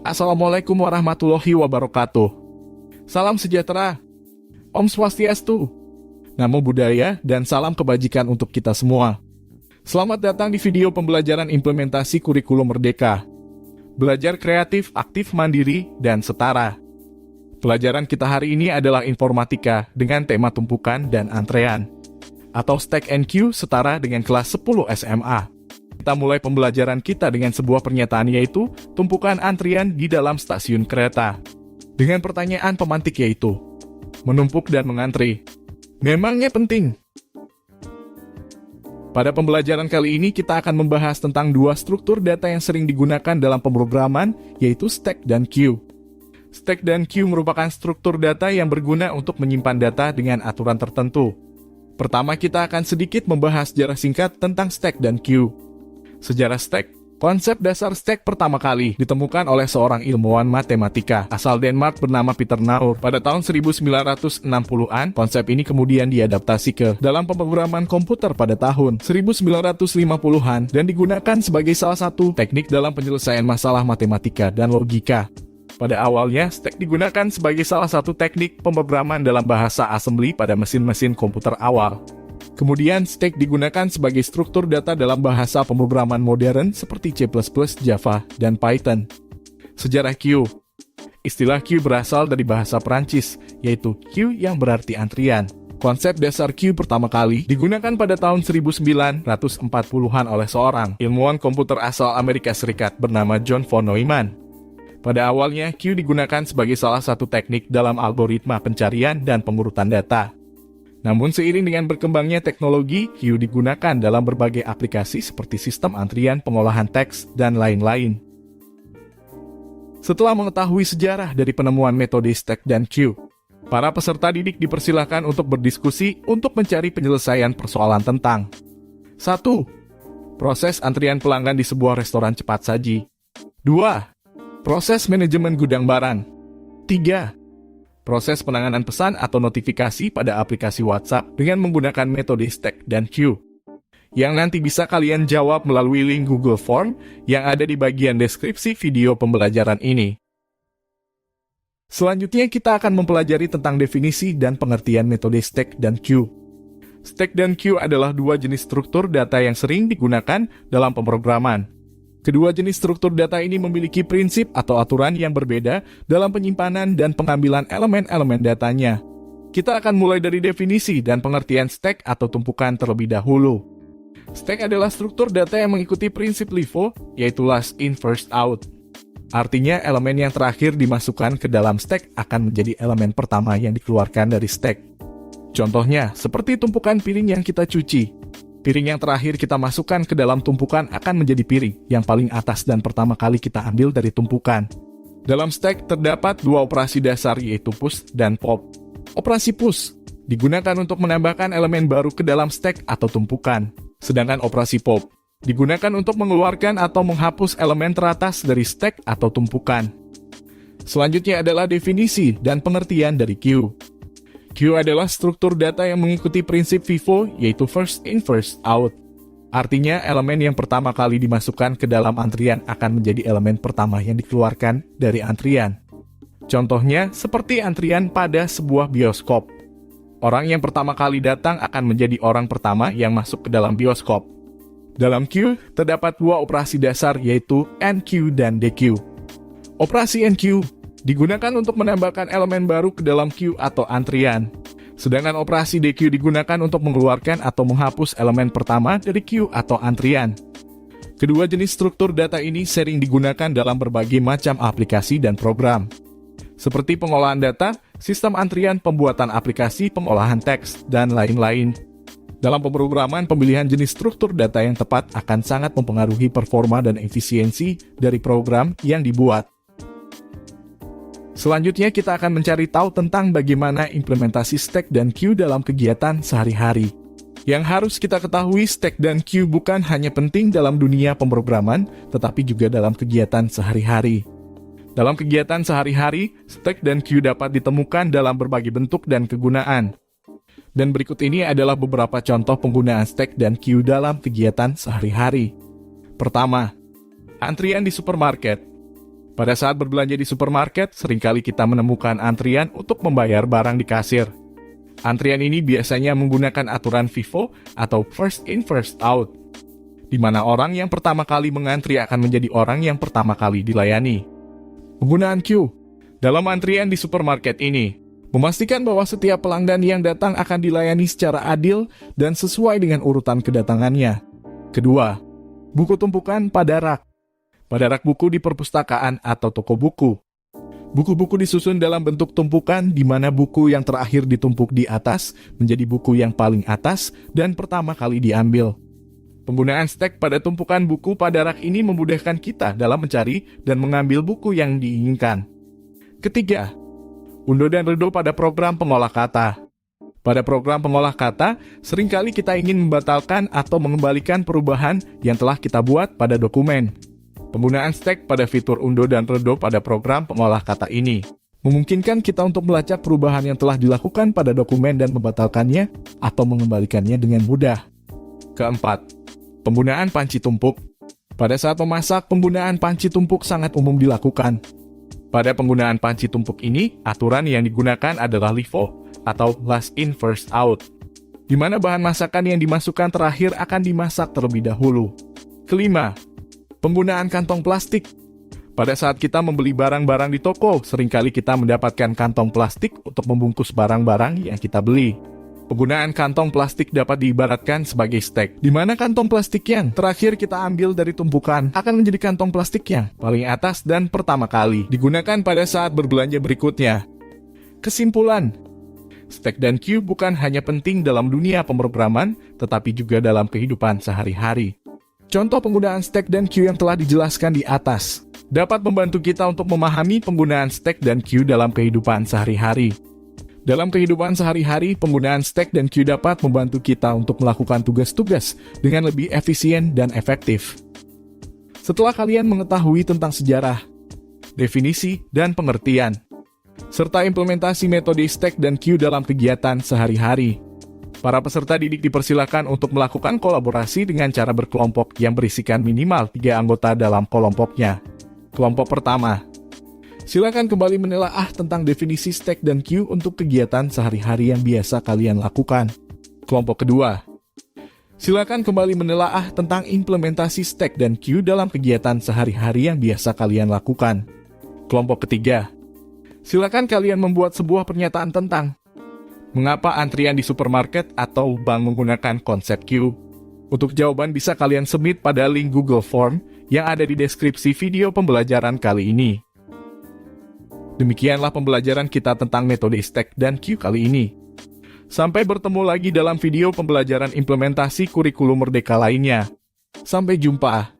Assalamualaikum warahmatullahi wabarakatuh. Salam sejahtera, Om Swastiastu, Namo Buddhaya, dan salam kebajikan untuk kita semua. Selamat datang di video pembelajaran implementasi kurikulum Merdeka. Belajar kreatif, aktif, mandiri, dan setara. Pelajaran kita hari ini adalah informatika dengan tema tumpukan dan antrean, atau Stack and Queue setara dengan kelas 10 SMA. Kita mulai pembelajaran kita dengan sebuah pernyataan, yaitu tumpukan antrian di dalam stasiun kereta. Dengan pertanyaan pemantik, yaitu menumpuk dan mengantri. Memangnya penting? Pada pembelajaran kali ini kita akan membahas tentang dua struktur data yang sering digunakan dalam pemrograman, yaitu stack dan queue. Stack dan queue merupakan struktur data yang berguna untuk menyimpan data dengan aturan tertentu. Pertama, kita akan sedikit membahas sejarah singkat tentang stack dan queue. Sejarah stack. Konsep dasar stack pertama kali ditemukan oleh seorang ilmuwan matematika asal Denmark bernama Peter Naur pada tahun 1960-an. Konsep ini kemudian diadaptasi ke dalam pemrograman komputer pada tahun 1950-an dan digunakan sebagai salah satu teknik dalam penyelesaian masalah matematika dan logika. Pada awalnya, stack digunakan sebagai salah satu teknik pemrograman dalam bahasa assembly pada mesin-mesin komputer awal. Kemudian, stack digunakan sebagai struktur data dalam bahasa pemrograman modern seperti C++, Java, dan Python. Sejarah queue. Istilah queue berasal dari bahasa Prancis, yaitu queue yang berarti antrian. Konsep dasar queue pertama kali digunakan pada tahun 1940-an oleh seorang ilmuwan komputer asal Amerika Serikat bernama John von Neumann. Pada awalnya, queue digunakan sebagai salah satu teknik dalam algoritma pencarian dan pengurutan data. Namun seiring dengan berkembangnya teknologi, queue digunakan dalam berbagai aplikasi seperti sistem antrian, pengolahan teks, dan lain-lain. Setelah mengetahui sejarah dari penemuan metode stack dan queue, para peserta didik dipersilakan untuk berdiskusi untuk mencari penyelesaian persoalan tentang 1. Proses antrian pelanggan di sebuah restoran cepat saji. 2. Proses manajemen gudang barang. 3. Proses penanganan pesan atau notifikasi pada aplikasi WhatsApp dengan menggunakan metode stack dan queue. Yang nanti bisa kalian jawab melalui link Google Form yang ada di bagian deskripsi video pembelajaran ini. Selanjutnya kita akan mempelajari tentang definisi dan pengertian metode stack dan queue. Stack dan queue adalah dua jenis struktur data yang sering digunakan dalam pemrograman. Kedua jenis struktur data ini memiliki prinsip atau aturan yang berbeda dalam penyimpanan dan pengambilan elemen-elemen datanya. Kita akan mulai dari definisi dan pengertian stack atau tumpukan terlebih dahulu. Stack adalah struktur data yang mengikuti prinsip LIFO, yaitu last in first out. Artinya elemen yang terakhir dimasukkan ke dalam stack akan menjadi elemen pertama yang dikeluarkan dari stack. Contohnya, seperti tumpukan piring yang kita cuci. Piring yang terakhir kita masukkan ke dalam tumpukan akan menjadi piring yang paling atas dan pertama kali kita ambil dari tumpukan. Dalam stack terdapat dua operasi dasar, yaitu push dan pop. Operasi push digunakan untuk menambahkan elemen baru ke dalam stack atau tumpukan, sedangkan operasi pop digunakan untuk mengeluarkan atau menghapus elemen teratas dari stack atau tumpukan. Selanjutnya adalah definisi dan pengertian dari queue. Queue adalah struktur data yang mengikuti prinsip FIFO, yaitu first in first out. Artinya, elemen yang pertama kali dimasukkan ke dalam antrian akan menjadi elemen pertama yang dikeluarkan dari antrian. Contohnya, seperti antrian pada sebuah bioskop. Orang yang pertama kali datang akan menjadi orang pertama yang masuk ke dalam bioskop. Dalam queue, terdapat dua operasi dasar, yaitu NQ dan DQ. Operasi NQ digunakan untuk menambahkan elemen baru ke dalam queue atau antrian. Sedangkan operasi DQ digunakan untuk mengeluarkan atau menghapus elemen pertama dari queue atau antrian. Kedua jenis struktur data ini sering digunakan dalam berbagai macam aplikasi dan program. Seperti pengolahan data, sistem antrian, pembuatan aplikasi, pengolahan teks, dan lain-lain. Dalam pemrograman, pemilihan jenis struktur data yang tepat akan sangat mempengaruhi performa dan efisiensi dari program yang dibuat. Selanjutnya kita akan mencari tahu tentang bagaimana implementasi stack dan queue dalam kegiatan sehari-hari. Yang harus kita ketahui, stack dan queue bukan hanya penting dalam dunia pemrograman, tetapi juga dalam kegiatan sehari-hari. Dalam kegiatan sehari-hari, stack dan queue dapat ditemukan dalam berbagai bentuk dan kegunaan. Dan berikut ini adalah beberapa contoh penggunaan stack dan queue dalam kegiatan sehari-hari. Pertama, antrian di supermarket. Pada saat berbelanja di supermarket, seringkali kita menemukan antrian untuk membayar barang di kasir. Antrian ini biasanya menggunakan aturan FIFO atau first in first out, di mana orang yang pertama kali mengantri akan menjadi orang yang pertama kali dilayani. Penggunaan queue dalam antrian di supermarket ini memastikan bahwa setiap pelanggan yang datang akan dilayani secara adil dan sesuai dengan urutan kedatangannya. Kedua, buku tumpukan pada rak. Pada rak buku di perpustakaan atau toko buku, buku-buku disusun dalam bentuk tumpukan di mana buku yang terakhir ditumpuk di atas menjadi buku yang paling atas dan pertama kali diambil. Penggunaan stek pada tumpukan buku pada rak ini memudahkan kita dalam mencari dan mengambil buku yang diinginkan. Ketiga, undo dan redo pada program pengolah kata. Pada program pengolah kata, seringkali kita ingin membatalkan atau mengembalikan perubahan yang telah kita buat pada dokumen. Penggunaan stek pada fitur undo dan redo pada program pengolah kata ini memungkinkan kita untuk melacak perubahan yang telah dilakukan pada dokumen dan membatalkannya atau mengembalikannya dengan mudah. Keempat, penggunaan panci tumpuk. Pada saat memasak, penggunaan panci tumpuk sangat umum dilakukan. Pada penggunaan panci tumpuk ini, aturan yang digunakan adalah LIFO atau last in first out, di mana bahan masakan yang dimasukkan terakhir akan dimasak terlebih dahulu. Kelima, penggunaan kantong plastik. Pada saat kita membeli barang-barang di toko, seringkali kita mendapatkan kantong plastik untuk membungkus barang-barang yang kita beli. Penggunaan kantong plastik dapat diibaratkan sebagai stek, di mana kantong plastik yang terakhir kita ambil dari tumpukan akan menjadi kantong plastik yang paling atas dan pertama kali digunakan pada saat berbelanja berikutnya. Kesimpulan, stek dan queue bukan hanya penting dalam dunia pemrograman, tetapi juga dalam kehidupan sehari-hari. Contoh penggunaan stek dan queue yang telah dijelaskan di atas dapat membantu kita untuk memahami penggunaan stek dan queue dalam kehidupan sehari-hari. Dalam kehidupan sehari-hari, penggunaan stek dan queue dapat membantu kita untuk melakukan tugas-tugas dengan lebih efisien dan efektif. Setelah kalian mengetahui tentang sejarah, definisi, dan pengertian, serta implementasi metode stek dan queue dalam kegiatan sehari-hari, para peserta didik dipersilakan untuk melakukan kolaborasi dengan cara berkelompok yang berisikan minimal 3 anggota dalam kelompoknya. Kelompok pertama, silakan kembali menelaah tentang definisi stek dan queue untuk kegiatan sehari-hari yang biasa kalian lakukan. Kelompok kedua, silakan kembali menelaah tentang implementasi stek dan queue dalam kegiatan sehari-hari yang biasa kalian lakukan. Kelompok ketiga, silakan kalian membuat sebuah pernyataan tentang mengapa antrian di supermarket atau bank menggunakan konsep queue. Untuk jawaban bisa kalian submit pada link Google Form yang ada di deskripsi video pembelajaran kali ini. Demikianlah pembelajaran kita tentang metode stek dan queue kali ini. Sampai bertemu lagi dalam video pembelajaran implementasi kurikulum merdeka lainnya. Sampai jumpa.